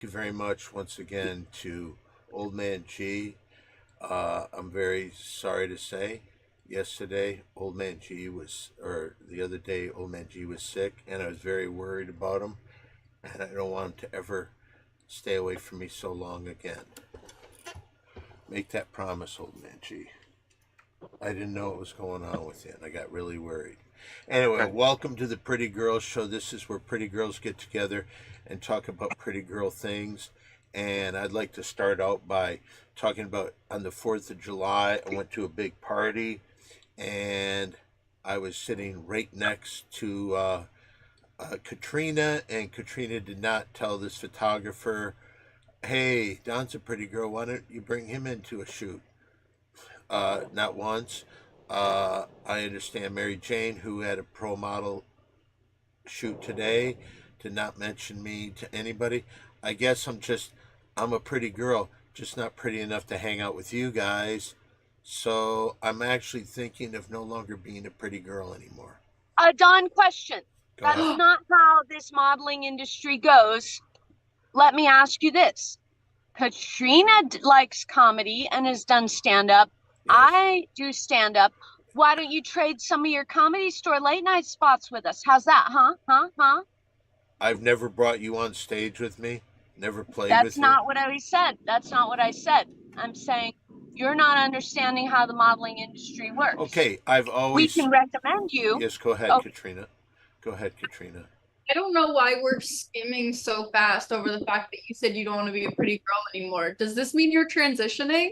you very much once again to Old Man G. I'm very sorry to say, yesterday Old Man G was, or the other day Old Man G was sick, and I was very worried about him, and I don't want him to ever stay away from me so long again. Make that promise, Old Man G. I didn't know what was going on with you, and I got really worried. Anyway, welcome to the Pretty Girls Show. This is where pretty girls get together and talk about pretty girl things. And I'd like to start out by talking about on the 4th of July, I went to a big party, and I was sitting right next to Katrina, and Katrina did not tell this photographer, hey, Don's a pretty girl, why don't you bring him into a shoot? Not once. I understand Mary Jane, who had a pro model shoot today, did not mention me to anybody. I guess I'm a pretty girl, just not pretty enough to hang out with you guys. So I'm actually thinking of no longer being a pretty girl anymore. Don, question. Go That's ahead. not how this modeling industry goes. Let me ask you this. Katrina likes comedy and has done stand-up. Yes. I do stand-up. Why don't you trade some of your Comedy Store late night spots with us? How's that, huh? I've never brought you on stage with me. Never played That's with you. not what I said. That's not what I said. I'm saying you're not understanding how the modeling industry works. Okay, I've We always. can recommend you. Yes, go ahead, Oh. Katrina. Go ahead, Katrina. I don't know why we're skimming so fast over the fact that you said you don't want to be a pretty girl anymore. Does this mean you're transitioning?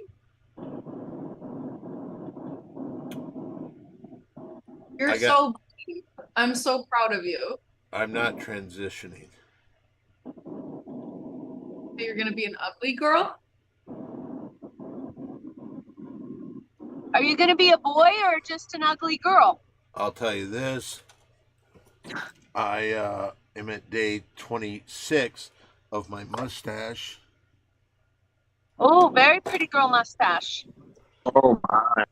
I'm so proud of you. I'm not transitioning. So you're gonna be an ugly girl? Are you going to be a boy or just an ugly girl? I'll tell you this. I am at day 26 of my mustache. Oh, very pretty girl mustache. Oh my.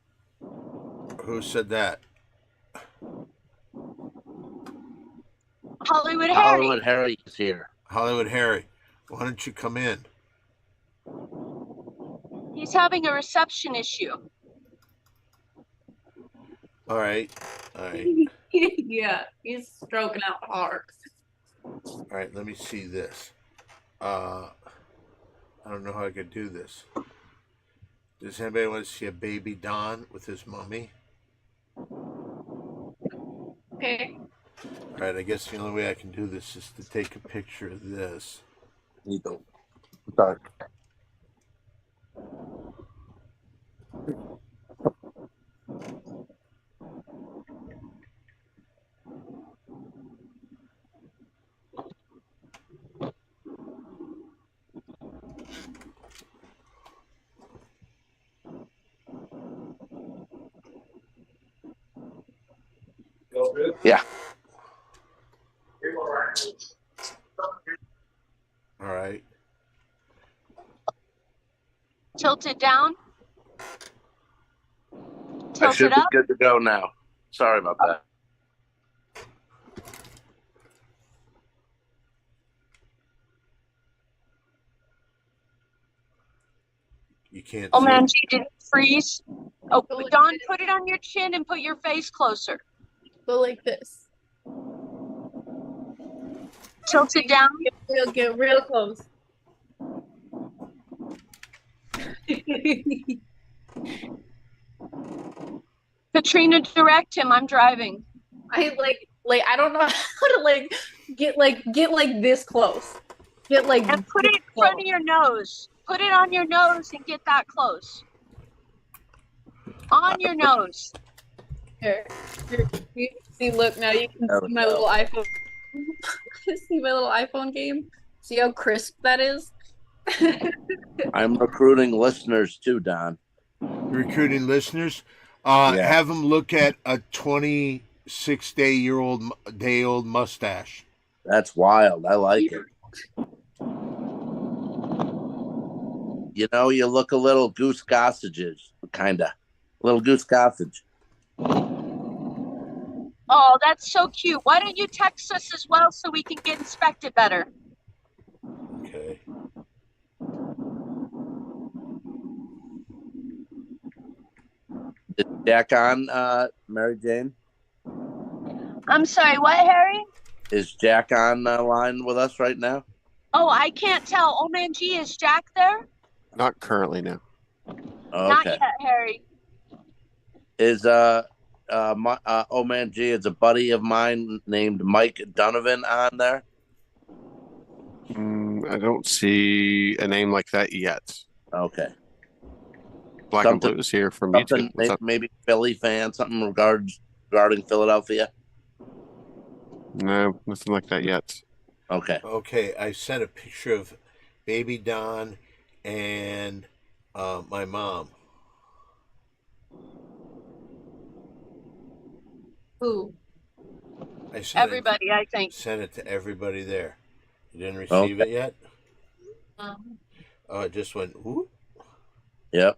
Who said that? Hollywood Harry. Hollywood Harry is here. Hollywood Harry. Why don't you come in? He's having a reception issue. All right. Yeah, he's stroking out hard. All right, let me see this. I don't know how I could do this. Does anybody want to see a baby Don with his mommy? Okay. All right, I guess the only way I can do this is to take a picture of this. You don't. Sorry. Yeah. All right. Tilt it down. I Tilt should it be up. good to go now. Sorry about that. You can't Oh see man, it. did it freeze? Oh, Don, put it on your chin and put your face closer. Go like this. Tilt it down. Get real close. Katrina, direct him. I'm driving. I I don't know how to get this close. And put it in front of your nose. Put it on your nose and get that close. On your nose. Here. See, look, now you can see my little iPhone. See my little iPhone game? See how crisp that is? I'm recruiting listeners too, Don. Recruiting listeners. Yeah. Have them look at a 26-day-old mustache. That's wild. I like it. You know, you look a little Goose Gossage, kinda. Little Goose Gossage. Oh, that's so cute. Why don't you text us as well so we can get inspected better? Okay. Jack on, Mary Jane? I'm sorry, what, Harry? Is Jack on the line with us right now? Oh, I can't tell. Old Man G, is Jack there? Not currently, no. Not Okay. yet, Harry. Is oh man G is a buddy of mine named Mike Donovan on there? I don't see a name like that yet. Okay. Black and Blue is here from YouTube. What's up? Maybe Philly fan, something regarding Philadelphia. No, nothing like that yet. Okay. Okay, I sent a picture of baby Don and my mom. Who? I sent Everybody, I think. Sent it to everybody there. You didn't receive it yet? Oh, it just went whoop. Yep.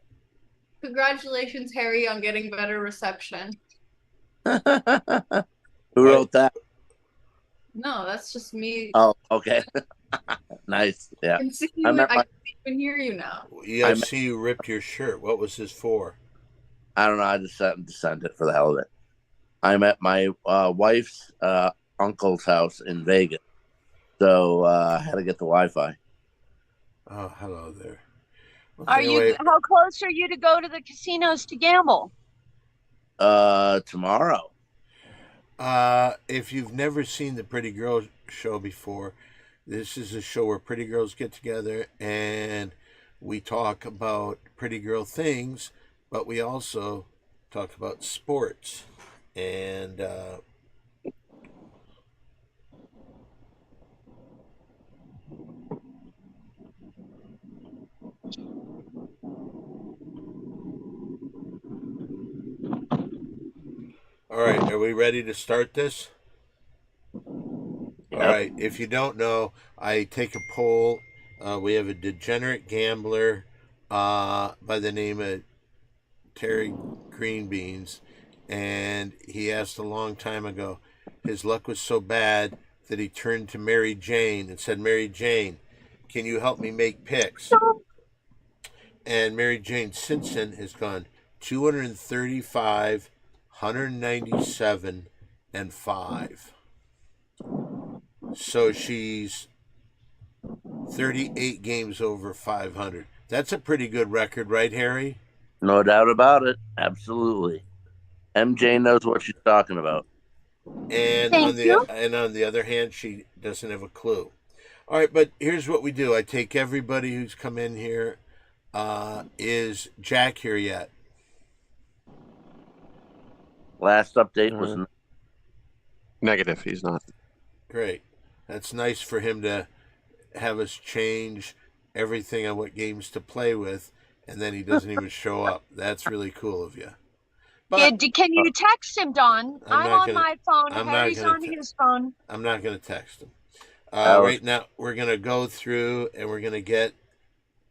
Congratulations, Harry, on getting better reception. Who wrote that? No, that's just me. Oh, okay. Nice. Yeah. I can see you. I can even hear you now. Yeah, I see you ripped your shirt. What was this for? I don't know. I just sent it for the hell of it. I'm at my wife's uncle's house in Vegas, so I had to get the Wi-Fi. Oh, hello there. Well, Are anyway, you? How close are you to go to the casinos to gamble? Tomorrow. if you've never seen the Pretty Girl Show before, this is a show where pretty girls get together and we talk about pretty girl things, but we also talk about sports. And all right, are we ready to start this? Yep. All right, if you don't know, I take a poll. We have a degenerate gambler by the name of Terry Greenbeans, and he asked a long time ago. His luck was so bad that he turned to Mary Jane and said, Mary Jane, can you help me make picks? And Mary Jane Simpson has gone 235, 197, and 5. So she's 38 games over 500. That's a pretty good record, right, Harry? No doubt about it. Absolutely. MJ knows what she's talking about. And Thank you. on the other hand, she doesn't have a clue. All right, but here's what we do. I take everybody who's come in here. Is Jack here yet? Last update was Negative, he's not. Great. That's nice for him to have us change everything on what games to play with, and then he doesn't even show up. That's really cool of you. But Can you text him, Don? I'm on my phone. I'm not Harry's gonna on his phone. I'm not going to text him. Right now, we're going to go through and we're going to get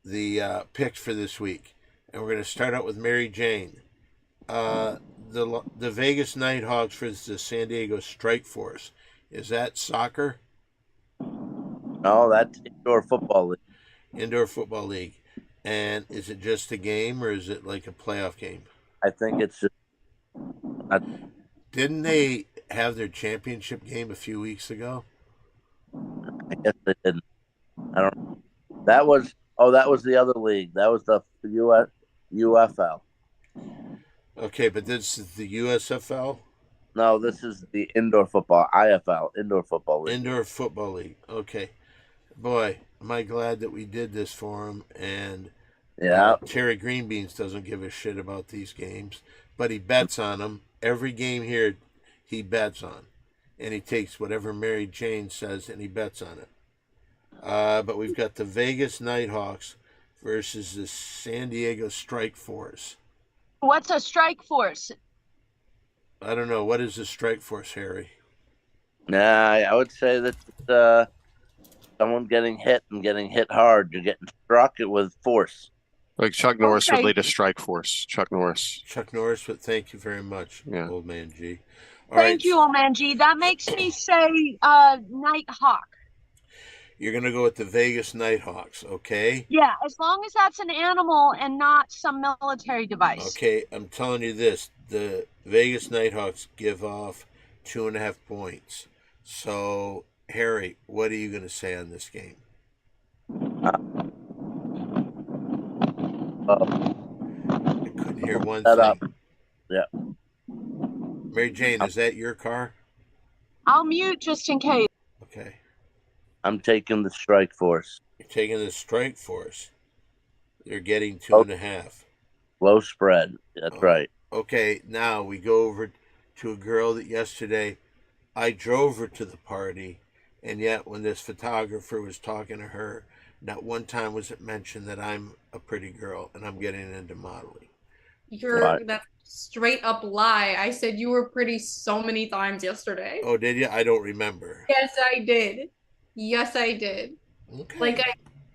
the picks for this week. And we're going to start out with Mary Jane. The Vegas Nighthawks versus the San Diego Strike Force. Is that soccer? No, that's indoor football league. Indoor football league. And is it just a game or is it like a playoff game? I think it's just. Didn't they have their championship game a few weeks ago? I guess they didn't. I don't know. That was the other league. That was the UFL. Okay, but this is the USFL? No, this is the indoor football, IFL, indoor football league. Indoor football league. Okay. Boy, am I glad that we did this for him. And Yeah. Terry Greenbeans doesn't give a shit about these games, but he bets on them. Every game here he bets on. And he takes whatever Mary Jane says and he bets on it. But we've got the Vegas Nighthawks versus the San Diego Strike Force. What's a strike force? I don't know. What is the Strike Force, Harry? Nah, I would say that someone getting hit and getting hit hard. You're getting struck with force. Like Chuck Norris Okay. would lead a strike force. Chuck Norris. Chuck Norris, but thank you very much, Yeah. old man G. All Thank right. you, old man G. That makes me say Nighthawk. You're gonna go with the Vegas Nighthawks, okay? Yeah, as long as that's an animal and not some military device. Okay, I'm telling you this: the Vegas Nighthawks give off 2.5 points. So, Harry, what are you gonna say on this game? I couldn't hear one Shut up. thing. Yeah. Mary Jane, is that your car? I'll mute just in case. Okay. I'm taking the Strike Force. You're taking the Strike Force. They're getting 2.5. Low spread. That's right. Okay, now we go over to a girl that yesterday I drove her to the party, and yet when this photographer was talking to her, not one time was it mentioned that I'm a pretty girl and I'm getting into modeling. That's straight up lie. I said you were pretty so many times yesterday. Oh, did you? I don't remember. Yes, I did. Yes, I did. Okay. Like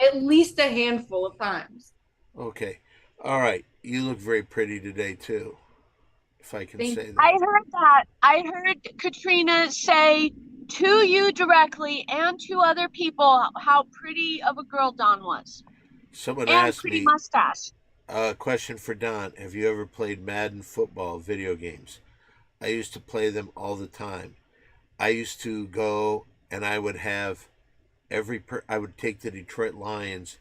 at least a handful of times. Okay. All right. You look very pretty today too, if I can Thank say that. I heard that. I heard Katrina say to you directly and to other people how pretty of a girl Dawn was. Someone And asked pretty me mustache. a question for Don. Have you ever played Madden football video games? I used to play them all the time. I used to go and I would have I would take the Detroit Lions,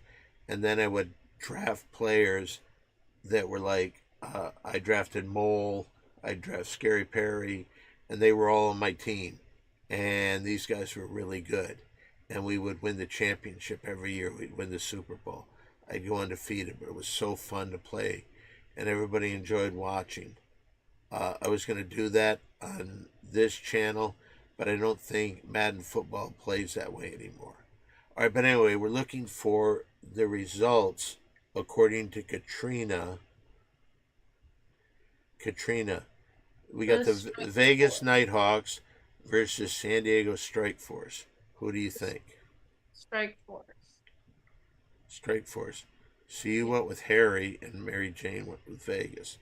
and then I would draft players that were like, I drafted Mole, I drafted Scary Perry, and they were all on my team. And these guys were really good. And we would win the championship every year. We'd win the Super Bowl. I'd go undefeated, but it was so fun to play, and everybody enjoyed watching. I was going to do that on this channel, but I don't think Madden football plays that way anymore. All right, but anyway, we're looking for the results according to Katrina. Katrina, we got the Vegas Nighthawks versus San Diego Strike Force. Who do you think? Strike Force. Strike Force. So you went with Harry, and Mary Jane went with Vegas.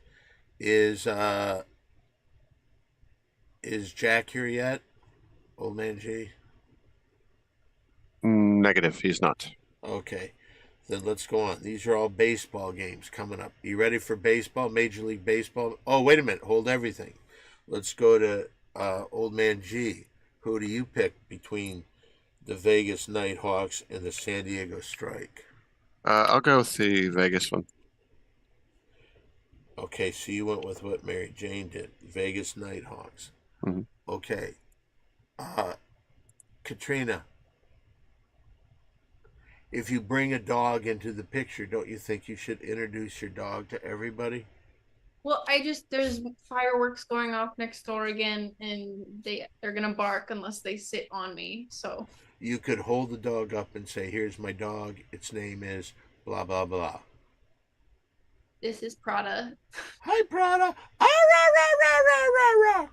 Is Jack here yet? Old Man G? Negative. He's not. Okay. Then let's go on. These are all baseball games coming up. You ready for baseball? Major League Baseball? Oh, wait a minute. Hold everything. Let's go to Old Man G. Who do you pick between the Vegas Nighthawks and the San Diego Strike? I'll go with the Vegas one. Okay, so you went with what Mary Jane did. Vegas Nighthawks. Mm-hmm. Okay. Katrina, if you bring a dog into the picture, don't you think you should introduce your dog to everybody? Well, there's fireworks going off next door again, and they're gonna bark unless they sit on me. So You could hold the dog up and say, "Here's my dog. Its name is blah blah blah." this is Prada. Hi, Prada. Ah, rah, rah, rah, rah, rah, rah.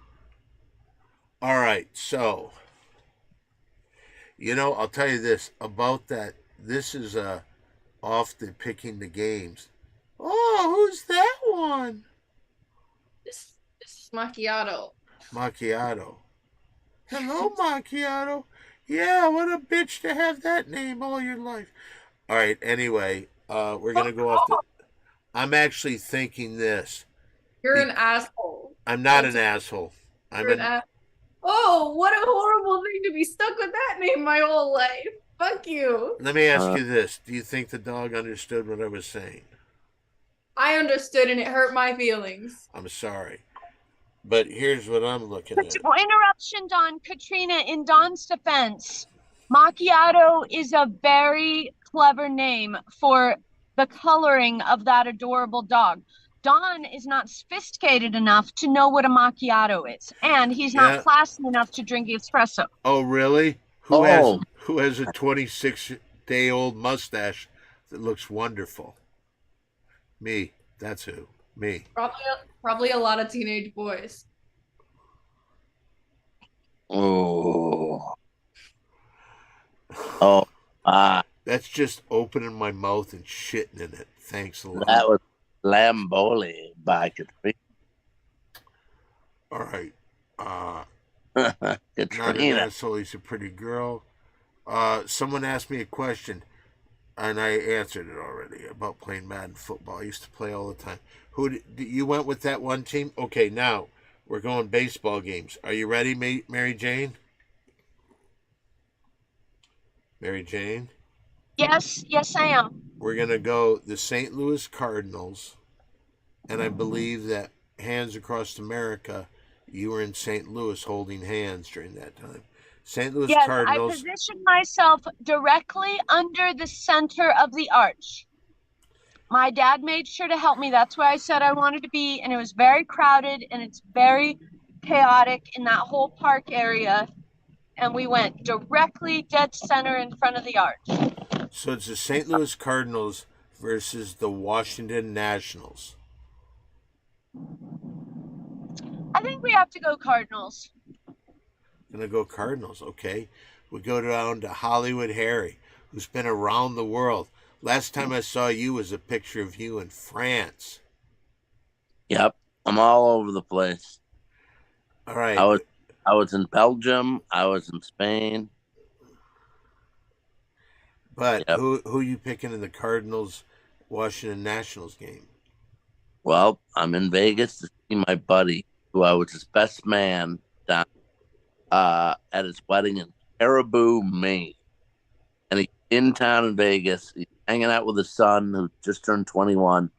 All right, so I'll tell you this about that. This is off the picking the games. Oh, who's that one? This is Macchiato. Macchiato. Hello, Macchiato. Yeah, what a bitch to have that name all your life. All right, anyway, we're going to go off the... I'm actually thinking this. You're an asshole. I'm not an asshole. Oh, what a horrible thing to be stuck with that name my whole life. Fuck you. Let me ask you this. Do you think the dog understood what I was saying? I understood and it hurt my feelings. I'm sorry. But here's what I'm looking at. Interruption, Don. Katrina, in Don's defense, Macchiato is a very clever name for the coloring of that adorable dog. Don is not sophisticated enough to know what a macchiato is, and he's not classy enough to drink espresso. Oh, really? Who has a 26-day-old mustache that looks wonderful? Me. That's who. Me. Probably a lot of teenage boys. Oh. That's just opening my mouth and shitting in it. Thanks a lot. That was Lamboli by Katrina. All right. Katrina. Not an asshole. He's a pretty girl. Someone asked me a question, and I answered it already about playing Madden football. I used to play all the time. You went with that one team? Okay, now we're going baseball games. Are you ready, Mary Jane? Mary Jane? Yes, yes, I am. We're going to go the St. Louis Cardinals, and I believe that Hands Across America, you were in St. Louis holding hands during that time. St. Louis Yes, Cardinals. I positioned myself directly under the center of the arch. My dad made sure to help me. That's where I said I wanted to be, and it was very crowded and it's very chaotic in that whole park area. And we went directly dead center in front of the arch. So it's the St. Louis Cardinals versus the Washington Nationals. I think we have to go Cardinals. Gonna go Cardinals, okay. We go down to Hollywood Harry, who's been around the world. Last time I saw you was a picture of you in France. Yep, I'm all over the place. All right. I was in Belgium. I was in Spain. But yep. Who you picking in the Cardinals Washington Nationals game? Well, I'm in Vegas to see my buddy, who I was his best man down at his wedding in Caribou, Maine. And he's in town in Vegas. He's hanging out with his son, who just turned 21,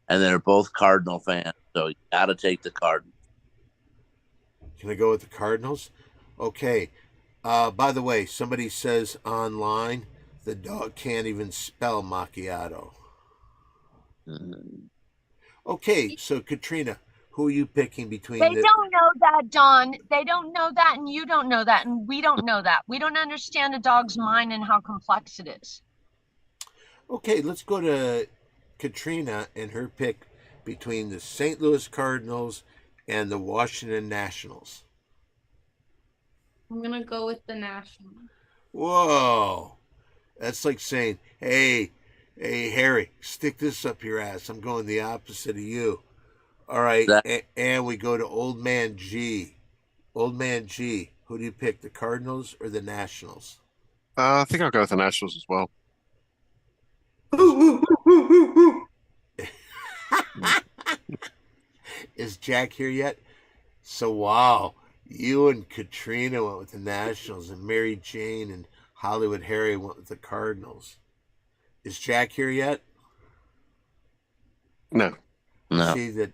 and they're both Cardinal fans. So you got to take the Cardinals. Can I go with the Cardinals? Okay. By the way, somebody says online the dog can't even spell macchiato. Okay, so Katrina, who are you picking between? They don't know that, Don. They don't know that, and you don't know that, and we don't know that. We don't understand a dog's mind and how complex it is. Okay, let's go to Katrina and her pick between the St. Louis Cardinals and the Washington Nationals. I'm gonna go with the Nationals. Whoa. That's like saying, hey, Harry, stick this up your ass. I'm going the opposite of you. All right, and we go to Old Man G. Old Man G, who do you pick, the Cardinals or the Nationals? I think I'll go with the Nationals as well. Is Jack here yet? So, wow, you and Katrina went with the Nationals, and Mary Jane and Hollywood Harry went with the Cardinals. Is Jack here yet? No. I see that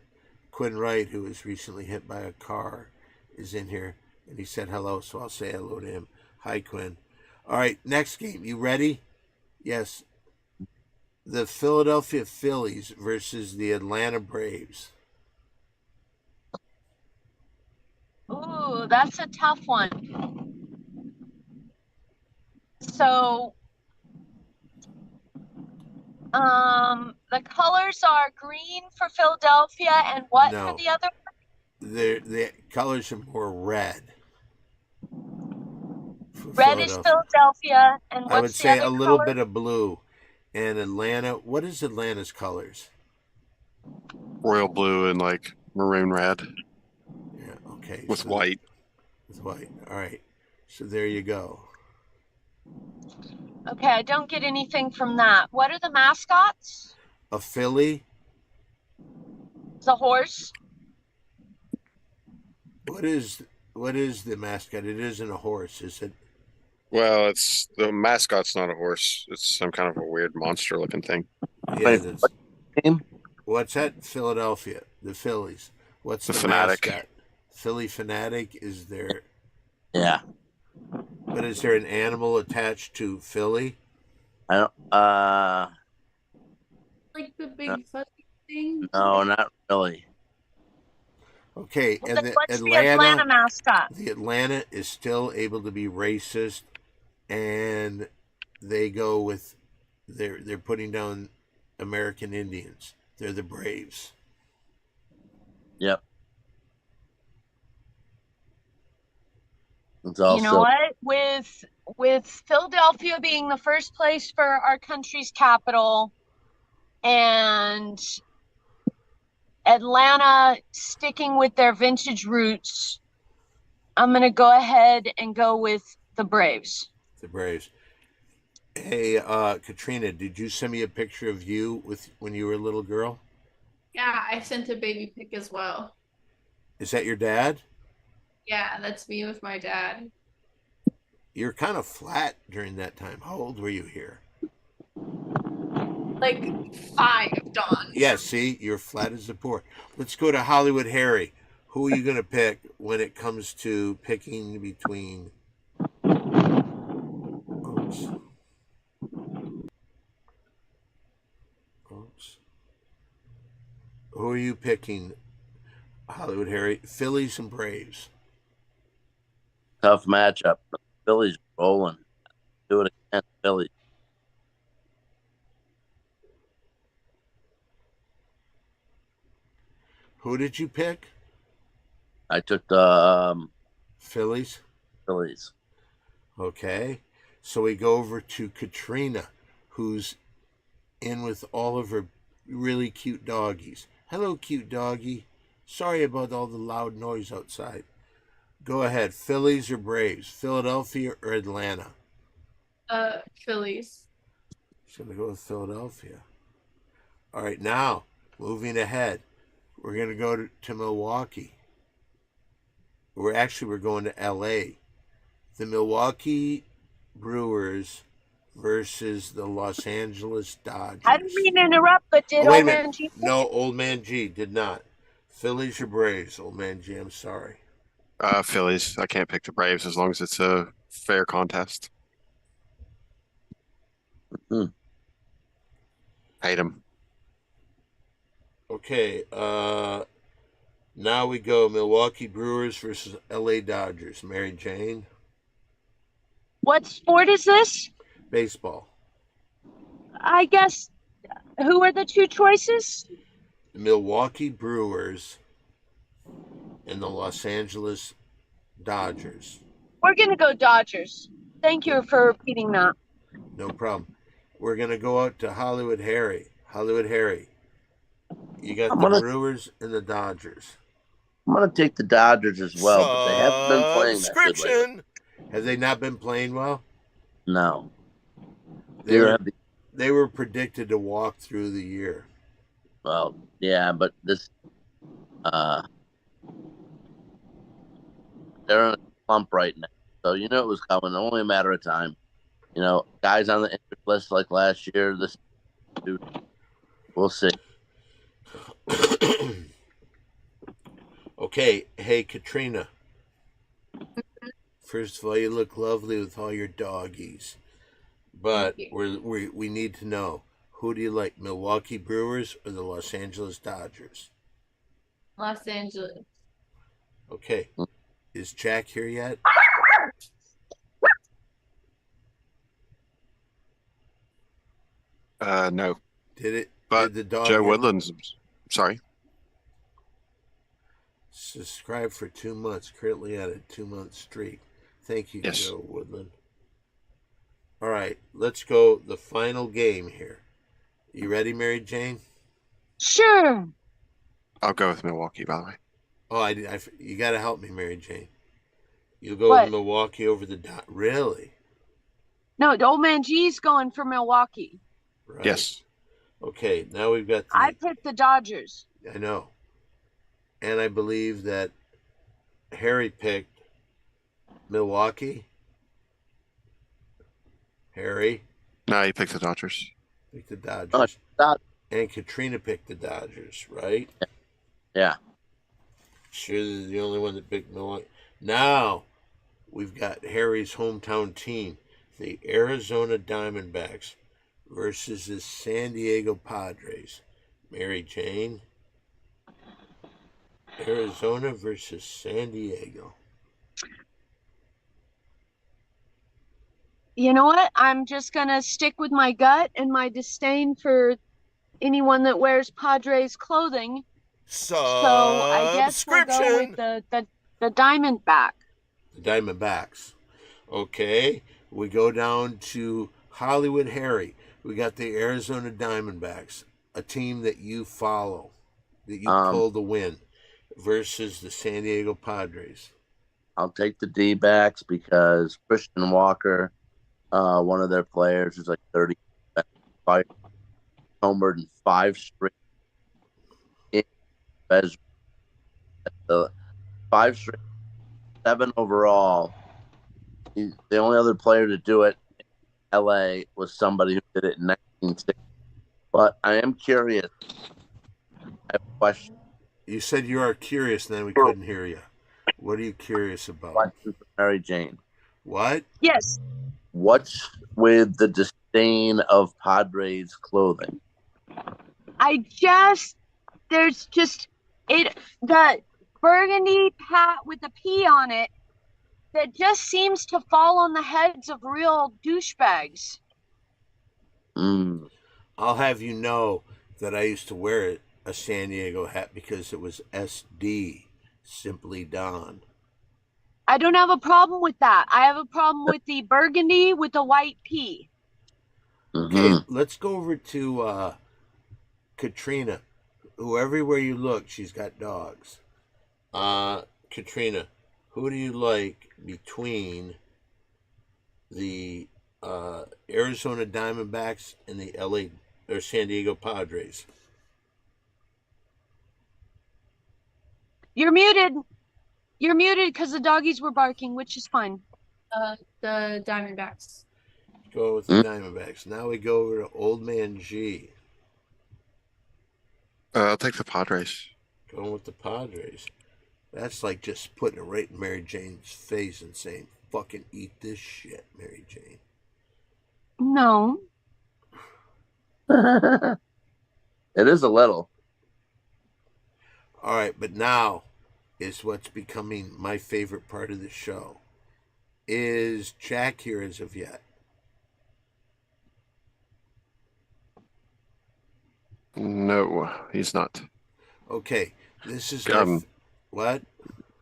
Quinn Wright, who was recently hit by a car, is in here, and he said hello, so I'll say hello to him. Hi, Quinn. All right, next game. You ready? Yes. The Philadelphia Phillies versus the Atlanta Braves. Ooh, that's a tough one. So, the colors are green for Philadelphia and what for the other? The colors are more red. Red is Philadelphia, and what's I would say a little bit of blue. And Atlanta, what is Atlanta's colors? Royal blue and like maroon red. Yeah, okay. With white. With white. All right. So there you go. Okay, I don't get anything from that. What are the mascots? A filly. The horse. What is the mascot? It isn't a horse, is it? Well, it's the mascot's not a horse. It's some kind of a weird monster looking thing. Yeah. What's that? Philadelphia, the Phillies. What's the Fanatic? Mascot? Philly Fanatic is there? Yeah. But is there an animal attached to Philly? I don't. Like the big fuzzy thing? No, not really. Okay, Well, and what's the Atlanta mascot? The Atlanta is still able to be racist, and they go with they're putting down American Indians. They're the Braves. Yep. You know what? With Philadelphia being the first place for our country's capital, and Atlanta sticking with their vintage roots, I'm going to go ahead and go with the Braves. The Braves. Hey, Katrina, did you send me a picture of you with when you were a little girl? Yeah, I sent a baby pic as well. Is that your dad? Yeah, that's me with my dad. You're kind of flat during that time. How old were you here? Like 5, Dawn. Yeah, see, you're flat as a board. Let's go to Hollywood Harry. Who are you going to pick when it comes to picking between? Oops. Oops. Who are you picking, Hollywood Harry? Phillies and Braves. Tough matchup. Phillies rolling. Do it again, Phillies. Who did you pick? I took the Phillies. Phillies. Okay. So we go over to Katrina, who's in with all of her really cute doggies. Hello, cute doggy. Sorry about all the loud noise outside. Go ahead. Phillies or Braves? Philadelphia or Atlanta? Phillies. Should I go with Philadelphia? All right, now moving ahead, we're going to go to Milwaukee. We're going to L.A. The Milwaukee Brewers versus the Los Angeles Dodgers. I didn't mean to interrupt, but did Oh, wait a Old minute. Man G? No, Old Man G did not. Phillies or Braves? Old Man G, I'm sorry. Phillies. I can't pick the Braves as long as it's a fair contest. Hmm. Hate them. Okay, now we go Milwaukee Brewers versus LA Dodgers. Mary Jane, What sport is this? baseball. I guess. Who are the two choices? The Milwaukee Brewers and the Los Angeles Dodgers. We're gonna go Dodgers. Thank you for repeating that. No problem. We're going to go out to Hollywood Harry. Hollywood Harry, you got I'm the gonna Brewers and the Dodgers. I'm gonna take the Dodgers as well, but they haven't been playing that good lately. Subscription. Have they not been playing well? No. They Neither were, have the they were predicted to walk through the year. well, yeah, but this they're in a slump right now. So you know it was coming, only a matter of time. You know, guys on the injured list like last year, this dude, we'll see. Okay, hey Katrina. First of all, you look lovely with all your doggies, but Thank you. we need to know, who do you like, Milwaukee Brewers or the Los Angeles Dodgers? Los Angeles. Okay, is Jack here yet? No. Did But the dog Joe get- Woodland's. Sorry. Subscribe for 2 months, currently at a 2-month streak. Thank you, Yes. Joe Woodland. All right, let's go the final game here. You ready, Mary Jane? Sure. I'll go with Milwaukee, by the way. Oh, you got to help me, Mary Jane. You go What? with Milwaukee over the really? No, Old Man G's going for Milwaukee. Right. Yes. Okay, now we've got I picked the Dodgers. I know. And I believe that Harry picked Milwaukee. Harry No, you picked the Dodgers. picked the Dodgers. Dod- And Katrina picked the Dodgers, right? Yeah. Sure, this is the only one that picked Milwaukee. Now we've got Harry's hometown team, the Arizona Diamondbacks versus the San Diego Padres. Mary Jane. Arizona versus San Diego. You know what? I'm just gonna stick with my gut and my disdain for anyone that wears Padres clothing. So I guess we'll go with the Diamondback. The Diamondbacks. Okay, we go down to Hollywood Harry. We got the Arizona Diamondbacks, a team that you follow, that you pull the win, versus the San Diego Padres. I'll take the D-backs because Christian Walker one of their players who's like 30, five homered in 5 straight in the 5 straight, 7 overall. The only other player to do it in LA was somebody who did it in 1960. But I am curious. I have a question. You said you are curious, and then we couldn't hear you. What are you curious about? Question for Mary Jane. What? Yes. What's with the disdain of Padres clothing? There's just the burgundy pat with the P on it that just seems to fall on the heads of real douchebags. Mm. I'll have you know that I used to wear a San Diego hat because it was SD, Simply Don. I don't have a problem with that. I have a problem with the burgundy with the white P. Okay, let's go over to Katrina, who everywhere you look, she's got dogs. Katrina, who do you like between the Arizona Diamondbacks and the LA or San Diego Padres? You're muted. You're muted because the doggies were barking, which is fine. The Diamondbacks. Go with the Diamondbacks. Now we go over to Old Man G. I'll take the Padres. Going with the Padres. That's like just putting it right in Mary Jane's face and saying, fucking eat this shit, Mary Jane. No. It is a little. All right, but now is what's becoming my favorite part of the show. Is Jack here as of yet? No, he's not. Okay, this is what?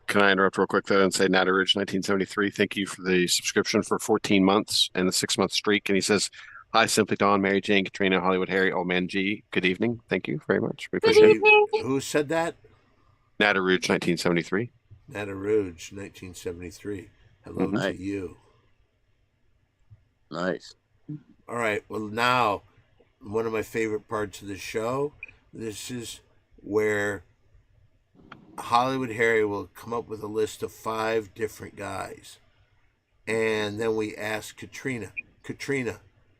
Can I interrupt real quick though and say Nat Ridge 1973, thank you for the subscription for 14 months and the 6-month streak. And he says, hi, Simply Dawn, Mary Jane, Katrina, Hollywood Harry, Old Man G. Good evening. Thank you very much. We appreciate it. Who said that? Nat Ridge 1973. Nata Rouge, 1973. Hello to you. Nice. All right. Well, now, one of my favorite parts of the show. This is where Hollywood Harry will come up with a list of 5 different guys. And then we ask Katrina,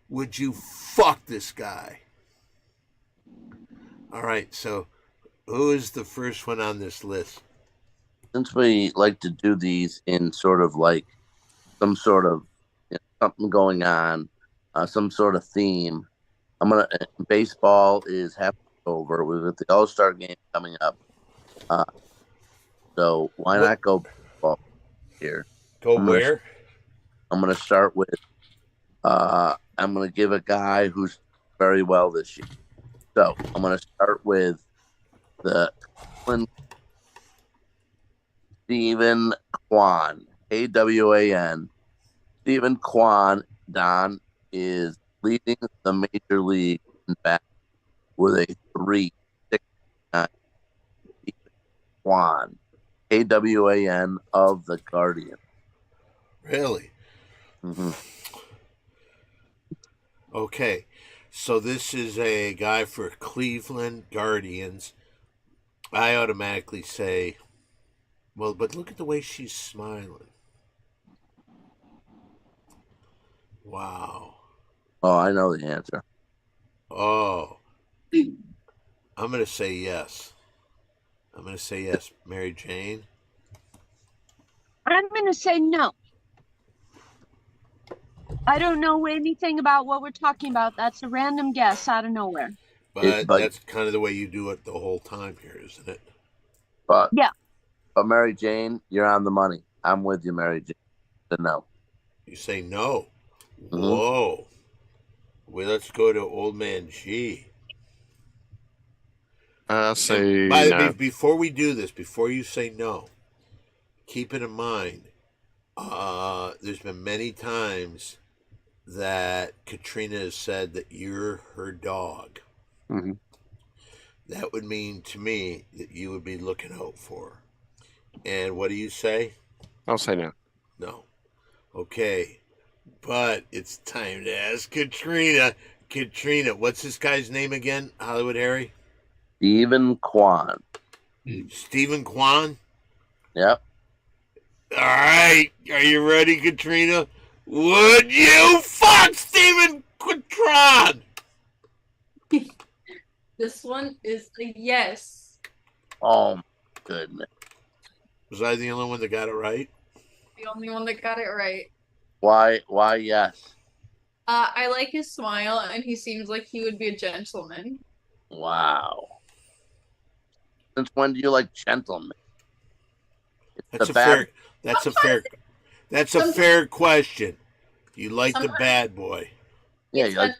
would you fuck this guy? All right. So, who is the first one on this list? Since we like to do these in sort of like some sort of something going on, some sort of theme, baseball is half over with the All-Star game coming up. So why not go baseball here? Where? I'm going to start with, I'm going to give a guy who's very well this year. So I'm going to start with the Stephen Kwan, Kwan. Stephen Kwan, Don, is leading the major league in bat with a 3.69. Stephen Kwan, Kwan of the Guardian. Really? Mm-hmm. Okay. So this is a guy for Cleveland Guardians. I automatically say, well, but look at the way she's smiling. Wow. Oh, I know the answer. Oh. I'm going to say yes. Mary Jane. I'm going to say no. I don't know anything about what we're talking about. That's a random guess out of nowhere. But that's kind of the way you do it the whole time here, isn't it? But yeah. But Mary Jane, you're on the money. I'm with you, Mary Jane. So no. You say no. Mm-hmm. Whoa. Well, let's go to Old Man G. I'll say no. Before we do this, before you say no, keep it in mind, there's been many times that Katrina has said that you're her dog. Mm-hmm. That would mean to me that you would be looking out for her. And what do you say? I'll say no. No. Okay. But it's time to ask Katrina. Katrina, what's this guy's name again? Hollywood Harry? Stephen Kwan. Stephen Kwan? Yep. All right. Are you ready, Katrina? Would you fuck Stephen Quatron? This one is a yes. Oh my goodness. Was I the only one that got it right? The only one that got it right. Why yes? I like his smile, and he seems like he would be a gentleman. Wow. Since when do you like gentlemen? That's a fair question. You like the Sometimes- bad boy. Yeah, It's you like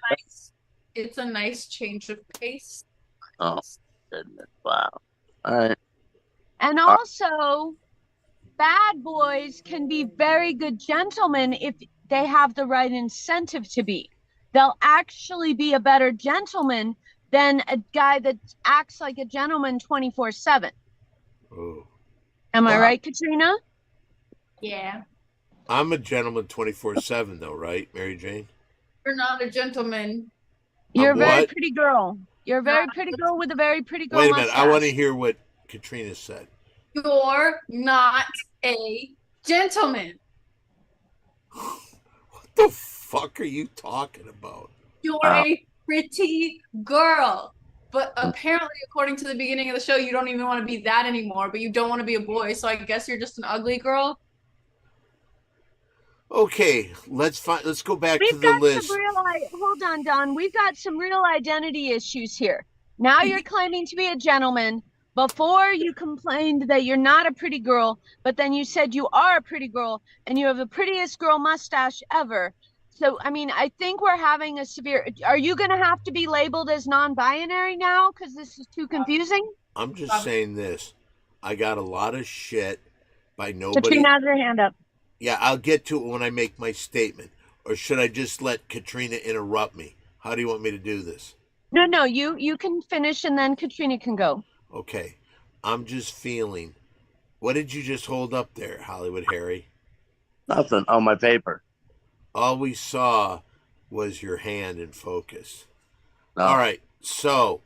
it's a nice change of pace. oh goodness. Wow. All right. And also, bad boys can be very good gentlemen if they have the right incentive to be. They'll actually be a better gentleman than a guy that acts like a gentleman 24/7. Oh. Am I Wow. right, Katrina? Yeah. I'm a gentleman 24/7 though, right, Mary Jane? You're not a gentleman. You're a very what? pretty girl. You're a very pretty girl with a very pretty girl Wait a minute. mustache. I want to hear what Katrina said. You're not a gentleman. What the fuck are you talking about? You're Wow. a pretty girl. But apparently, according to the beginning of the show, you don't even want to be that anymore, but you don't want to be a boy, so I guess you're just an ugly girl. Okay, let's go back to We've the got list. some real hold on, Don. We've got some real identity issues here. Now you're claiming to be a gentleman. Before you complained that you're not a pretty girl, but then you said you are a pretty girl and you have the prettiest girl mustache ever. So, I mean, I think we're having a severe. Are you going to have to be labeled as non-binary now because this is too confusing? I'm just saying this. I got a lot of shit by nobody. Katrina has her hand up. Yeah, I'll get to it when I make my statement. Or should I just let Katrina interrupt me? How do you want me to do this? No, you can finish and then Katrina can go. Okay. I'm just feeling. What did you just hold up there, Hollywood Harry? Nothing. Oh, my paper. All we saw was your hand in focus. No. All right. So,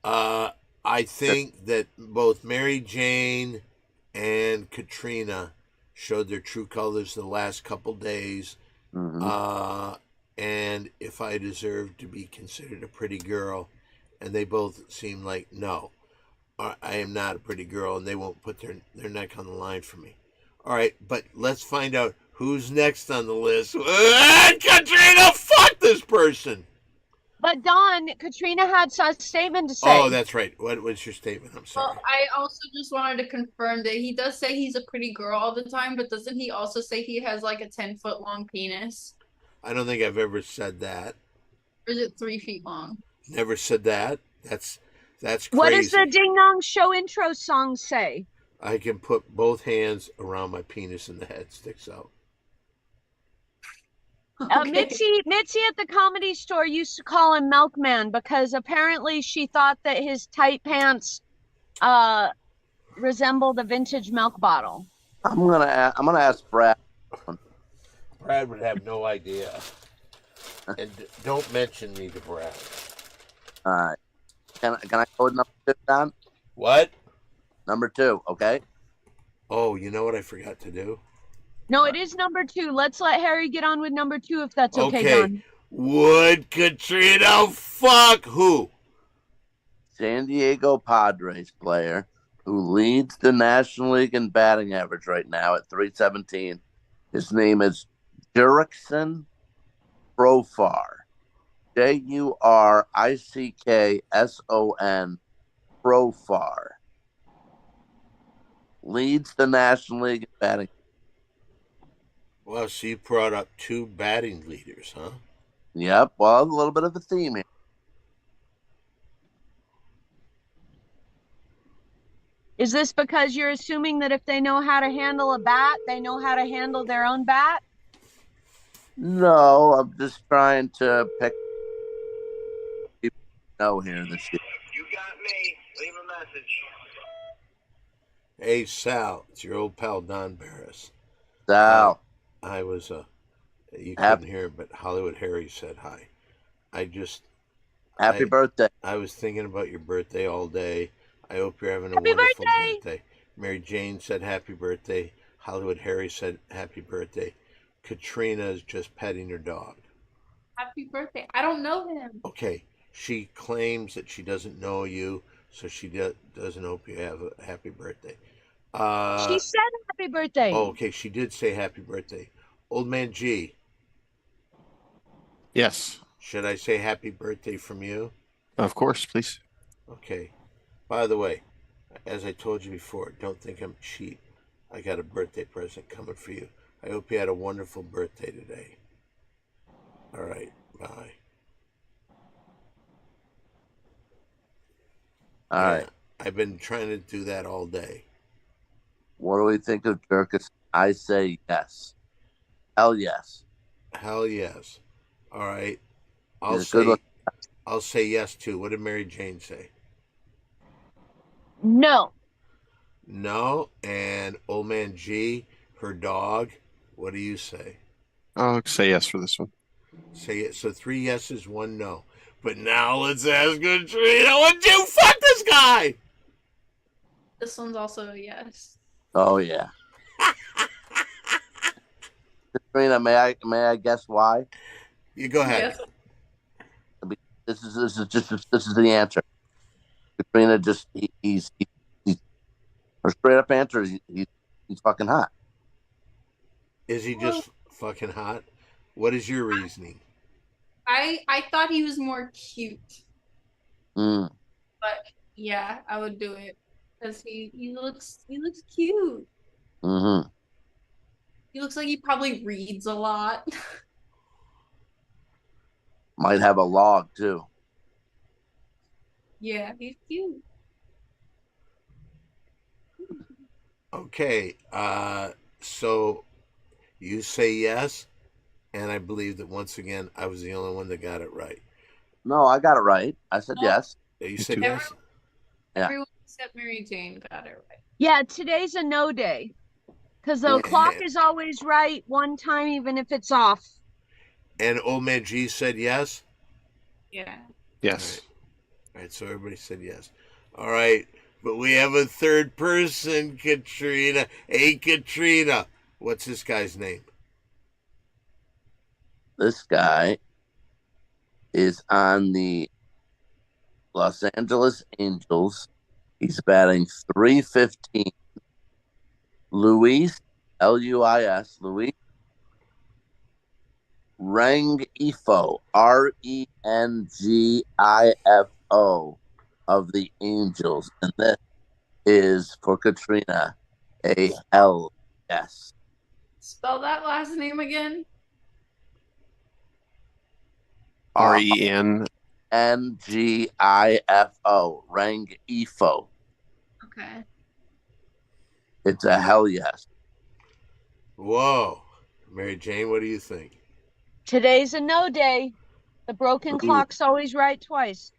I think that both Mary Jane and Katrina showed their true colors the last couple days. Mhm. And if I deserve to be considered a pretty girl, and they both seem like no, I am not a pretty girl, and they won't put their neck on the line for me. All right, but let's find out who's next on the list. Katrina, fuck this person. But Don, Katrina had a statement to say. Oh, that's right. What was your statement? I'm sorry. Well, I also just wanted to confirm that he does say he's a pretty girl all the time, but doesn't he also say he has like a 10-foot long penis? I don't think I've ever said that. Or is it 3 feet long? Never said that. That's crazy. What does the Ding Dong Show intro song say? I can put both hands around my penis and the head sticks out. Okay. Mitzi at the Comedy Store used to call him Milkman because apparently she thought that his tight pants resembled a vintage milk bottle. I'm gonna ask Brad. Brad would have no idea. And don't mention me to Brad. All right. Can I go with number 2, Don? What? Number 2, okay? Oh, you know what I forgot to do? No, it is number 2. Let's let Harry get on with number 2 if that's okay, Don. Would Katrina fuck who? San Diego Padres player who leads the National League in batting average right now at 317. His name is Jurickson Profar. Jurickson Profar. Leads the National League in batting. Well, so you brought up 2 batting leaders, huh? Yep. Well, a little bit of a theme here. Is this because you're assuming that if they know how to handle a bat, they know how to handle their own bat? No, I'm just trying to pick people to know here this year. You got me. Leave a message. Hey, Sal, it's your old pal Don Barris. Sal. I was You Happy- couldn't hear, but Hollywood Harry said hi. Happy I- birthday. I was thinking about your birthday all day. I hope you're having a Happy wonderful birthday! birthday. Mary Jane said happy birthday. Hollywood Harry said happy birthday. Katrina is just petting her dog. Happy birthday. I don't know him. Okay, she claims that she doesn't know you, so she doesn't hope you have a happy birthday. She said happy birthday. Oh, okay, she did say happy birthday. Old Man G, Yes, should I say happy birthday from you? of course, please. Okay. By the way, as I told you before, don't think I'm cheap. I got a birthday present coming for you. I hope you had a wonderful birthday today. All right, bye. All right. I've been trying to do that all day. What do we think of Jerkus? I say yes. Hell yes. Hell yes. All right. He's a good look- I'll say yes too. What did Mary Jane say? No. No. And Old Man G, her dog, what do you say? I'll say yes for this one. Say it. So 3 yeses, 1 no. But now let's ask Katrina, would you fuck this guy? This one's also a yes. Oh yeah. Katrina, may I guess why? You go ahead. Yes. This is the answer. Katrina just he's her straight up answer is he's fucking hot. Is he just fucking hot? What is your reasoning? I thought he was more cute, Mm. but yeah, I would do it because he looks cute. Mm-hmm. He looks like he probably reads a lot. Might have a log too. Yeah, he's cute. Okay. So you say yes, and I believe that once again I was the only one that got it right. No, I got it right. I said No. yes. You said too. yes? Yeah. Everyone except Mary Jane got it right. Yeah, today's a no day. Because the Yeah. clock is always right one time, even if it's off. And Old Man G said yes? Yeah. Yes. All right, so everybody said yes. All right, but we have a third person, Katrina. Hey, Katrina. What's this guy's name? This guy is on the Los Angeles Angels. He's batting .315. Luis, Luis Luis Rengifo, Rengifo of the Angels, and this is for Katrina a hell yes. Spell that last name again. REN. Ngifo, Rengifo. Okay. It's a hell yes. Whoa. Mary Jane, what do you think? Today's a no day. The broken Ooh. clock's always right twice.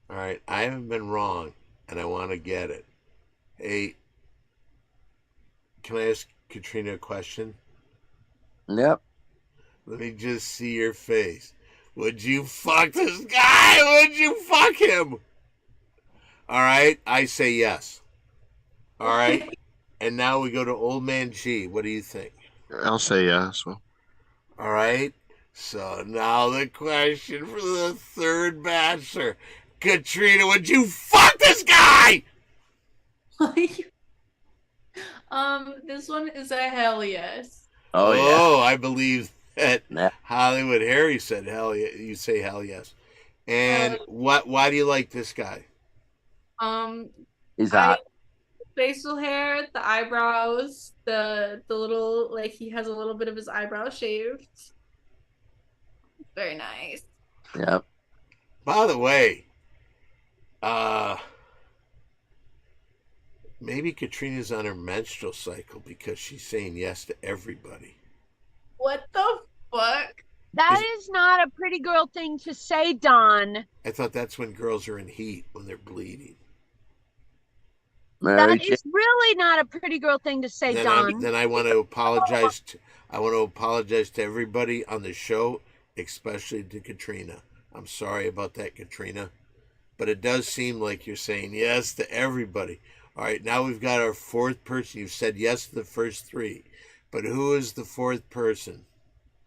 All right, I haven't been wrong, and I want to get it. Hey, can I ask Katrina a question? Yep. Let me just see your face. Would you fuck this guy? Would you fuck him? All right, I say yes. All right, and now we go to Old Man G. What do you think? I'll say yes. Well, All right, so now the question for the third bachelor. Katrina, would you fuck this guy? This one is a hell yes. Oh, yeah. I believe that Nah. Hollywood Harry said hell yeah. You say hell yes. And what? Why do you like this guy? He's hot. Facial hair, the eyebrows, the little like he has a little bit of his eyebrow shaved. Very nice. Yep. By the way, maybe Katrina's on her menstrual cycle because she's saying yes to everybody. What the fuck? That is not a pretty girl thing to say, Don. I thought that's when girls are in heat, when they're bleeding. Mary That Jane. is really not a pretty girl thing to say, Then Don. I want to apologize. I want to apologize to everybody on the show, especially to Katrina. I'm sorry about that, Katrina. But it does seem like you're saying yes to everybody. All right, now we've got our fourth person. You've said yes to the first three. But who is the fourth person?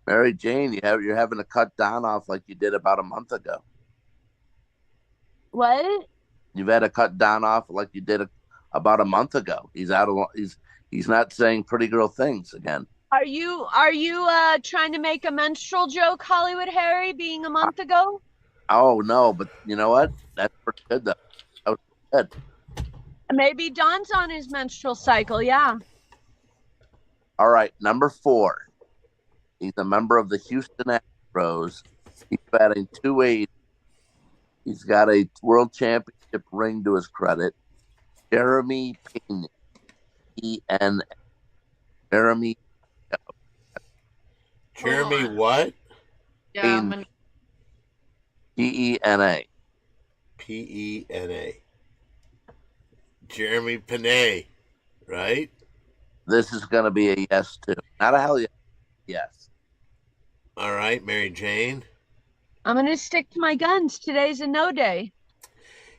Mary Jane, you're having to cut Don off like you did about a month ago. What? You've had to cut Don off like you did about a month ago. He's not saying pretty girl things again. Are you trying to make a menstrual joke, Hollywood Harry, being a month ago? Oh no, but you know what? That's pretty good though. That was good. Maybe Don's on his menstrual cycle, yeah. All right, number 4. He's a member of the Houston Astros. He's batting .280. He's got a world championship ring to his credit. Jeremy Pena. E-N. Jeremy. Jeremy Hold on. what? Yeah, I'm gonna- P-E-N-A. Pena. Jeremy Panay, right? This is going to be a yes, too. Not a hell yes. Yes. All right, Mary Jane. I'm going to stick to my guns. Today's a no day.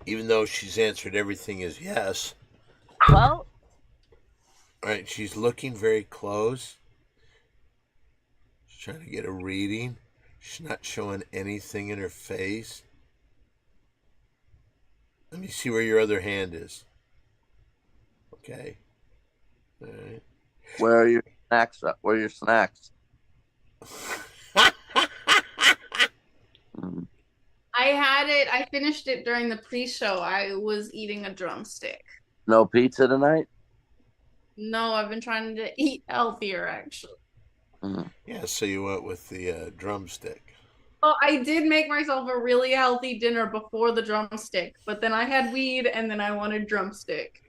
Even though she's answered everything as yes. Well, All right, she's looking very close. She's trying to get a reading. She's not showing anything in her face. Let me see where your other hand is. Okay. All right. Where are your snacks? Where are your snacks? Mm. I finished it during the pre-show. I was eating a drumstick. No pizza tonight? No, I've been trying to eat healthier, actually. Mm. Yeah, so you went with the drumstick. Oh, I did make myself a really healthy dinner before the drumstick, but then I had weed and then I wanted drumstick.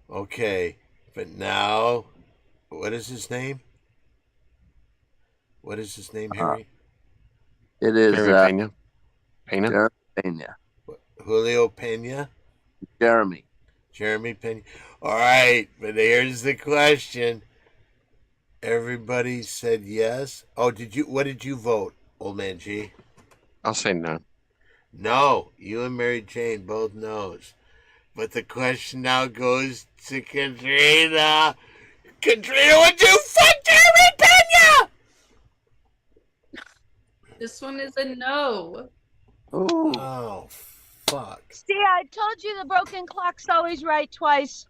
Okay, but now, what is his name? What is his name, Harry? It is Jeremy Pena. Jeremy Pena. Julio Pena? Jeremy. Jeremy Pena. All right, but here's the question. Everybody said yes. Oh, what did you vote, Old Man G? I'll say no. No, you and Mary Jane both knows. But the question now goes to Katrina. Katrina, would you fuck Jeremy Pena? This one is a no. Ooh. Oh, fuck. see, I told you the broken clock's always right twice.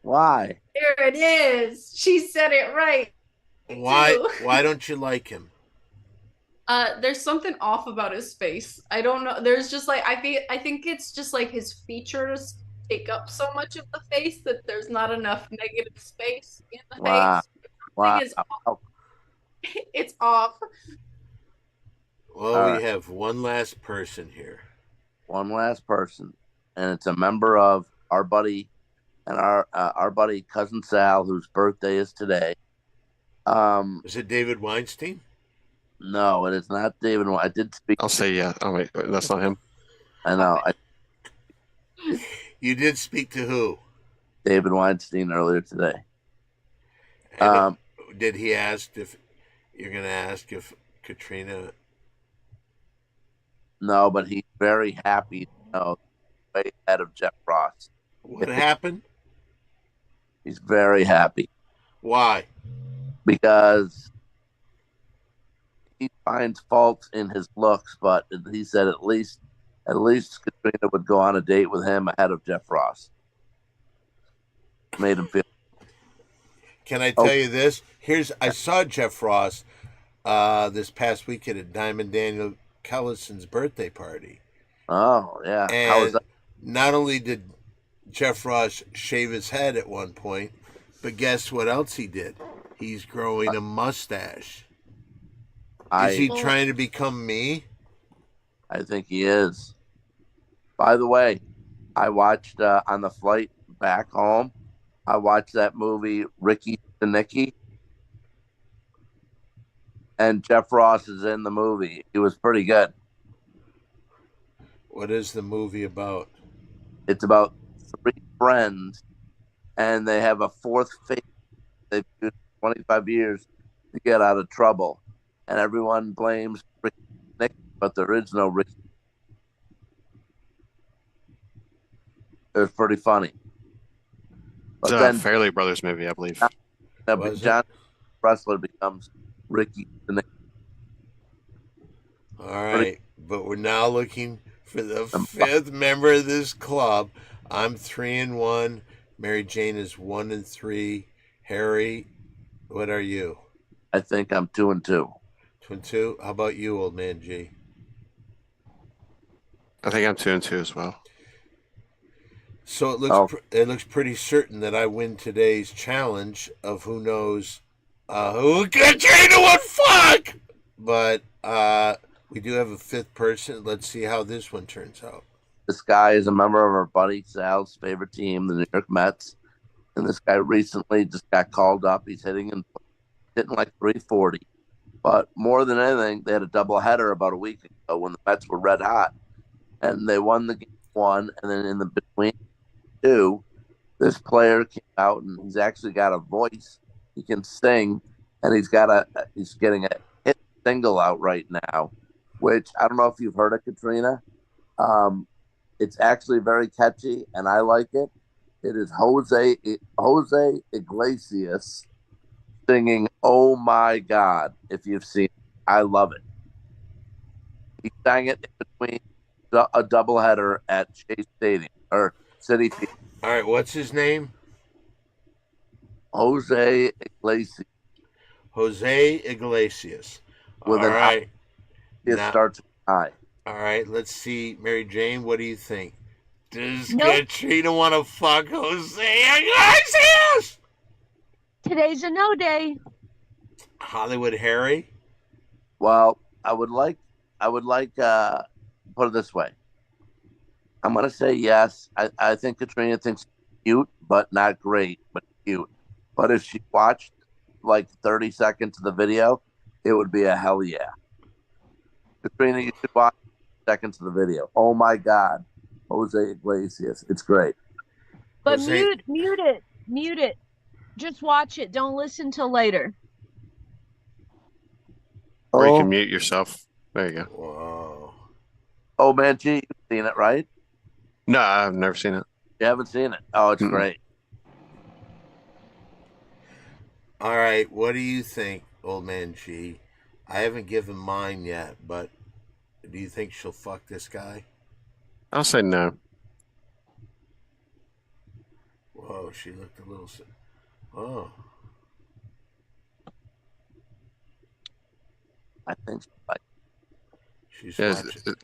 Why? There it is. She said it right. Why don't you like him? There's something off about his face. I don't know. There's just like I think it's just like his features take up so much of the face that there's not enough negative space in the Wow. face. Wow. Something is off. It's off. Well, All we right. have one last person here. One last person, and it's a member of our buddy and our buddy cousin Sal, whose birthday is today. Is it David Weinstein? No, it is not David. I did speak. I'll say yeah. Oh wait, that's not him. I know. You did speak to who? David Weinstein earlier today. And did he ask if you're going to ask if Katrina? No, but he's very happy to know way ahead of Jeff Ross. What happened? He's very happy Why? because he finds faults in his looks, but he said at least Katrina would go on a date with him ahead of Jeff Ross. Made him feel. Can I tell you this? I saw Jeff Ross this past weekend at Diamond Daniel Kellison's birthday party. Oh yeah. How was And that? not only did Jeff Ross shave his head at one point, but guess what else he did? He's growing a mustache. Is he Well- trying to become me? I think he is. By the way, I watched on the flight back home. I watched that movie Ricky to Nicky, and Jeff Ross is in the movie. It was pretty good. What is the movie about? It's about 3 friends, and they have a fourth face they've used 25 years, to get out of trouble, and everyone blames Ricky Nick, but there is no Ricky. It was pretty funny. But It's a then Fairley Brothers movie, I believe. Was it? John Wrestler becomes Ricky the Nick. All right, but we're now looking for the fifth member of this club. I'm 3-1. Mary Jane is 1-3. Harry, what are you? I think I'm 2-2. 2-2. How about you, old man G? I think I'm 2-2 as well. So it looks pretty certain that I win today's challenge of who knows who Katrina would fuck. But we do have a fifth person. Let's see how this one turns out. This guy is a member of our buddy Sal's favorite team, the New York Mets. And this guy recently just got called up. He's hitting like 340. But more than anything, they had a doubleheader about a week ago when the Mets were red hot. And they won the game 1. And then in the between 2, this player came out and he's actually got a voice. He can sing. And he's getting a hit single out right now, which I don't know if you've heard of, Katrina. It's actually very catchy, and I like it. It is Jose Iglesias singing "Oh My God." If you've seen it, I love it. He sang it in between a doubleheader at Chase Stadium or City Field. All right, what's his name? Jose Iglesias. Jose Iglesias. With All an right. It Now- starts with I. All right, let's see. Mary Jane, what do you think? Does Nope. Katrina want to fuck Jose Iglesias? Today's a no day. Hollywood Harry? Well, I would like put it this way. I'm gonna say yes. I think Katrina thinks cute, but not great, but cute. But if she watched like 30 seconds of the video, it would be a hell yeah. Katrina, you should watch seconds of the video. Oh my God, Jose Iglesias, it's great. But Jose- mute it. Just watch it. Don't listen till later. Or you Oh, can mute yourself. There you go. Whoa. oh man, G, you've seen it, right? No, I've never seen it. You haven't seen it? Oh, it's Mm-mm. great. All right, what do you think, old man G? I haven't given mine yet, but do you think she'll fuck this guy? I'll say no. Whoa, she looked a little. Oh, I think like she's Yes, watching.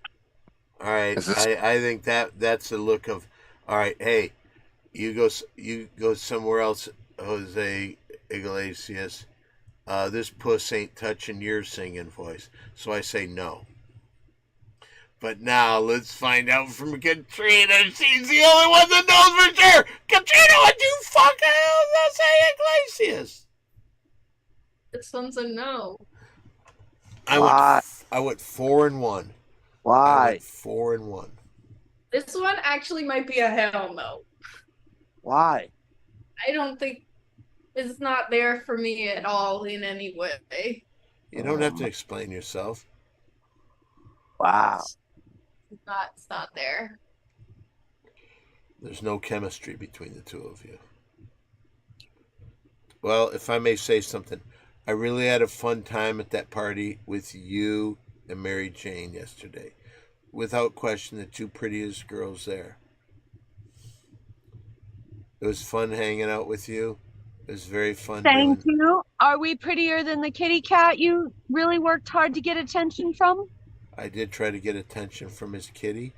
All right, Is this- I think that's a look of. All right, hey, you go somewhere else, Jose Iglesias. This puss ain't touching your singing voice, so I say no. But now let's find out from Katrina. She's the only one that knows for sure. Katrina, would you fuck Jose Iglesias? This one's a no. Why? I went 4-1. I why? went 4-1. This one actually might be a hell no. Why? I don't think it's not there for me at all in any way. You don't have to explain yourself. Wow. It's not there. There's no chemistry between the two of you. Well, if I may say something, I really had a fun time at that party with you and Mary Jane yesterday. Without question, the two prettiest girls there. It was fun hanging out with you. It was very fun. Thank doing- you. Are we prettier than the kitty cat you really worked hard to get attention from? I did try to get attention from his kitty,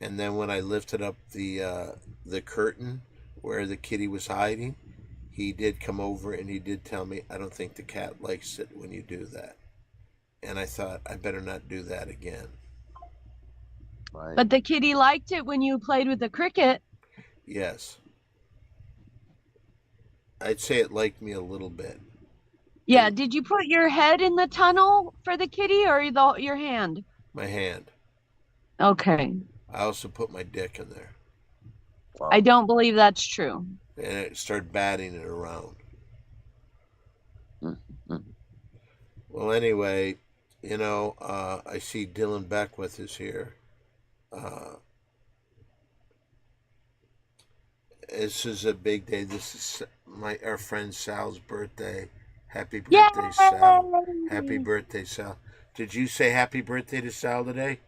and then when I lifted up the curtain where the kitty was hiding, he did come over and he did tell me, I don't think the cat likes it when you do that. And I thought, I better not do that again. Right. But the kitty liked it when you played with the cricket. Yes. I'd say it liked me a little bit. Yeah, did you put your head in the tunnel for the kitty or your hand? My hand. Okay. I also put my dick in there. Wow. I don't believe that's true. And it started batting it around. Well, anyway, I see Dylan Beckwith is here. Uh, this is a big day. This is our friend Sal's birthday. Happy birthday, Sal. Happy Yay! birthday, Sal. Did you say happy birthday to Sal today?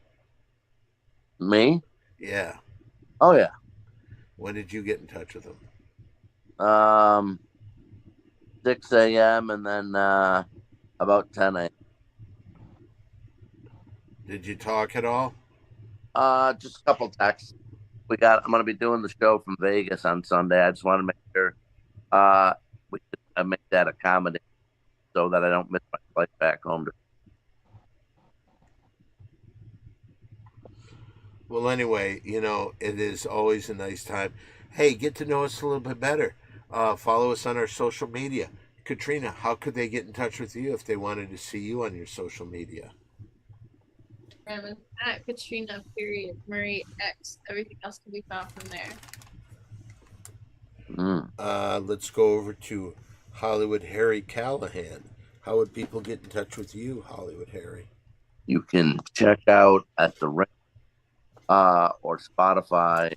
Me? Yeah. Oh yeah. When did you get in touch with him? 6 a.m. and then about 10 a.m. Did you talk at all? Just a couple texts. I'm gonna be doing the show from Vegas on Sunday. I just want to make sure we could make that accommodate so that I don't miss my flight back home. Well, anyway, it is always a nice time. Hey, get to know us a little bit better. Follow us on our social media. Katrina, how could they get in touch with you if they wanted to see you on your social media? It's at Katrina period Murray X. Everything else can be found from there. Let's go over to Hollywood Harry Callahan. How would people get in touch with you, Hollywood Harry? You can check out at the Ring or Spotify,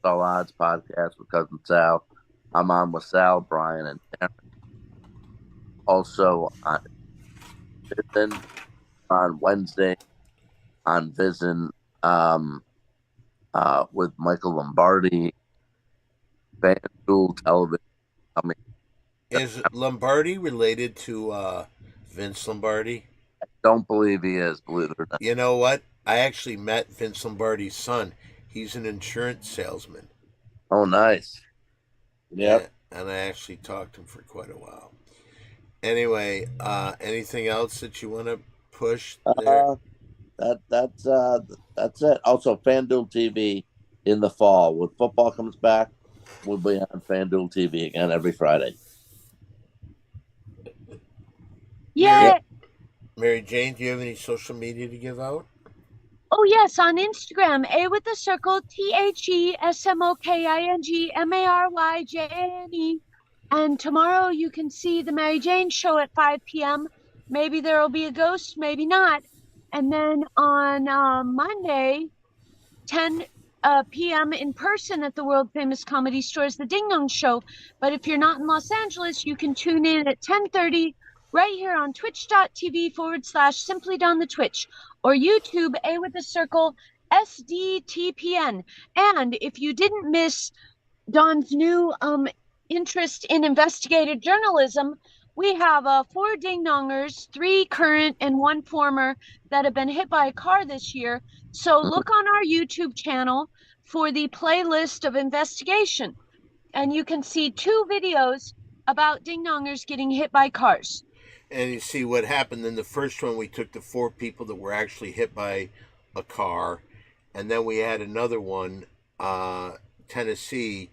All Odds podcast with Cousin Sal. I'm on with Sal, Brian, and Darren. Also on Vision on Wednesday on Vision with Michael Lombardi, FanDuel Television. Is Lombardi related to Vince Lombardi? I don't believe he is, believe it or not. You know what? I actually met Vince Lombardi's son. He's an insurance salesman. Oh, nice. Yep. And I actually talked to him for quite a while. Anyway, anything else that you want to push there? That's it. Also, FanDuel TV in the fall. When football comes back, we'll be on FanDuel TV again every Friday. Yeah. Mary Jane, do you have any social media to give out? Oh yes, on Instagram, A with the circle, THESMOKINGMARYJANE. And tomorrow you can see the Mary Jane show at 5 p.m. Maybe there will be a ghost, maybe not. And then on Monday, 10 p.m. in person at the world famous Comedy Store's The Ding Dong Show. But if you're not in Los Angeles, you can tune in at 10:30 right here on twitch.tv/Simply Don the Twitch or YouTube, A with a circle, SDTPN. And if you didn't miss Don's new interest in investigative journalism, we have 4 ding-dongers, 3 current and 1 former, that have been hit by a car this year. So look on our YouTube channel for the playlist of investigation, and you can see 2 videos about ding-dongers getting hit by cars. And you see what happened in the first one. We took the 4 people that were actually hit by a car, and then we had another one, Tennessee,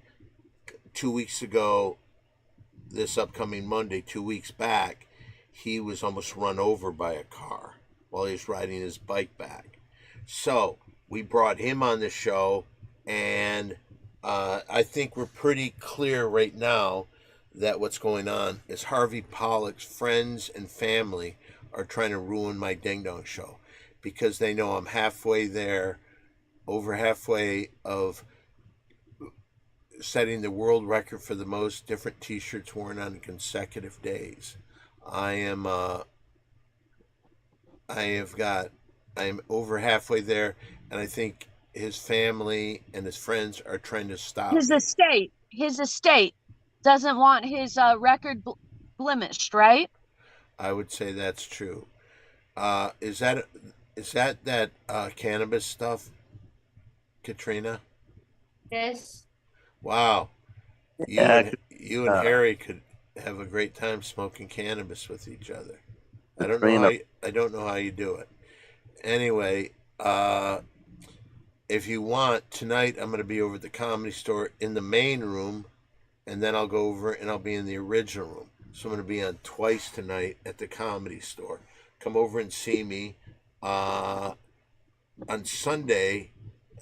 2 weeks ago. This upcoming Monday, 2 weeks back, he was almost run over by a car while he was riding his bike back. So we brought him on the show, and I think we're pretty clear right now that what's going on is Harvey Pollack's friends and family are trying to ruin my Ding Dong show because they know I'm halfway there, over halfway of setting the world record for the most different t-shirts worn on consecutive days. I am over halfway there, and I think his family and his friends are trying to stop His me. estate doesn't want his record blemished, right? I would say that's true. Is that cannabis stuff, Katrina? Yes. Wow. You and Harry could have a great time smoking cannabis with each other. I don't know how you do it. Anyway, if you want, tonight I'm going to be over at the Comedy Store in the main room, and then I'll go over and I'll be in the original room. So I'm going to be on twice tonight at the Comedy Store. Come over and see me. On Sunday,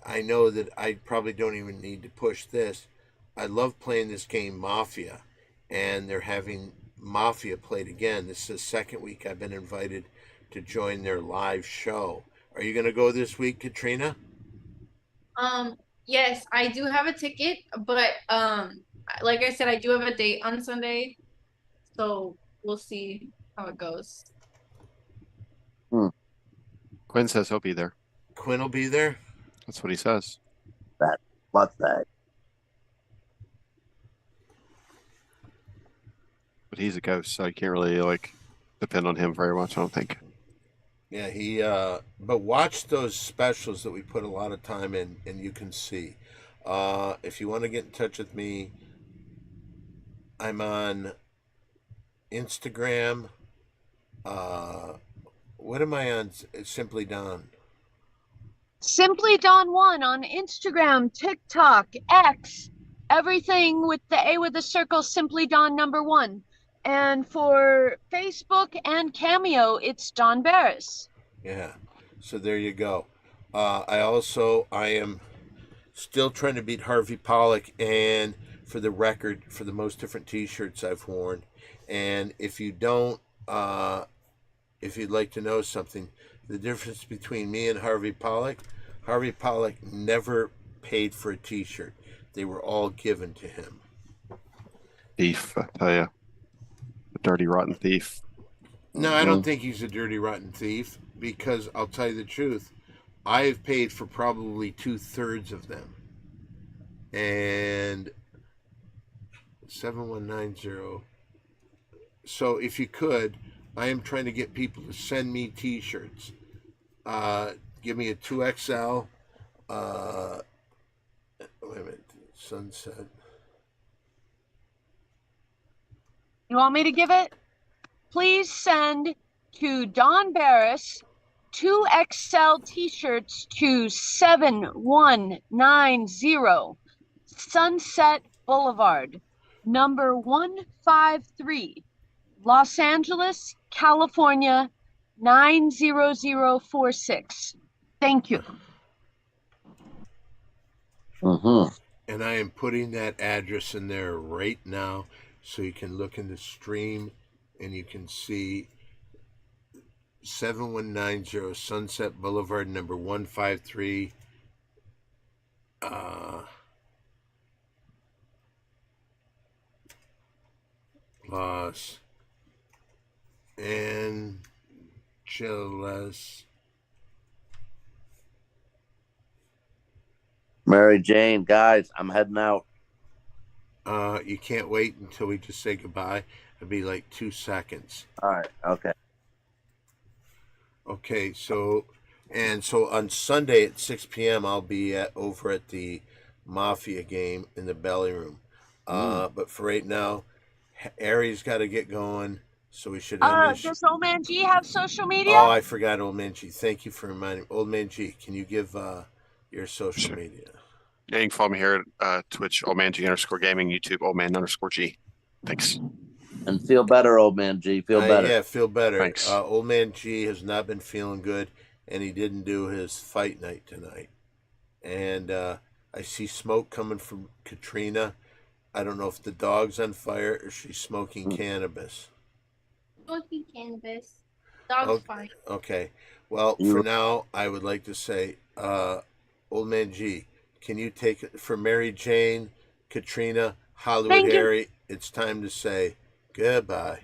I know that I probably don't even need to push this. I love playing this game, Mafia, and they're having Mafia played again. This is the second week I've been invited to join their live show. Are you going to go this week, Katrina? Yes, I do have a ticket, but like I said, I do have a date on Sunday, so we'll see how it goes. Quinn says he'll be there. Quinn will be there? That's what he says. What's that? But he's a ghost, so you can't really like depend on him very much, I don't think. Yeah, he but watch those specials that we put a lot of time in, and you can see. If you want to get in touch with me, I'm on Instagram. What am I on? Simply Don. Simply Don1 on Instagram, TikTok, X, everything with the A with the circle, Simply Don #1. And for Facebook and Cameo, it's Don Barris. Yeah. So there you go. I am still trying to beat Harvey Pollack, and for the record, for the most different T-shirts I've worn. And if you don't, if you'd like to know something, the difference between me and Harvey Pollack never paid for a T-shirt. They were all given to him. Thief, I tell you. A dirty, rotten thief. No, I don't think he's a dirty, rotten thief, because I'll tell you the truth. I have paid for probably 2/3 of them. And 7190. So if you could, I am trying to get people to send me T-shirts. Give me a 2XL. Wait a minute. Sunset. You want me to give it? Please send to Don Barris 2XL t-shirts to 7190 Sunset Boulevard, number 153, Los Angeles, California, 90046. Thank you. And I am putting that address in there right now, so you can look in the stream and you can see 7190 Sunset Boulevard, number 153. Los Angeles. Mary Jane, guys, I'm heading out. You can't wait until we just say goodbye. It'll be like 2 seconds. All right. Okay. Okay, so on Sunday at 6 p.m. I'll be over at the Mafia game in the belly room. But for right now, Ari's got to get going, so we should end this. Does Old Man G have social media? Oh, I forgot Old Man G. Thank you for reminding me. Old Man G, can you give your social media? Yeah, you can follow me here at Twitch, oldmang_gaming, YouTube, oldman_G. Thanks. And feel better, Old Man G. Feel better. Yeah, feel better. Thanks. Old Man G has not been feeling good, and he didn't do his fight night tonight. And I see smoke coming from Katrina. I don't know if the dog's on fire or she's smoking cannabis. Smoking cannabis. Dog's fine. Okay. Well, for now, I would like to say, Old Man G, can you take it for Mary Jane, Katrina, Hollywood Harry? It's time to say goodbye.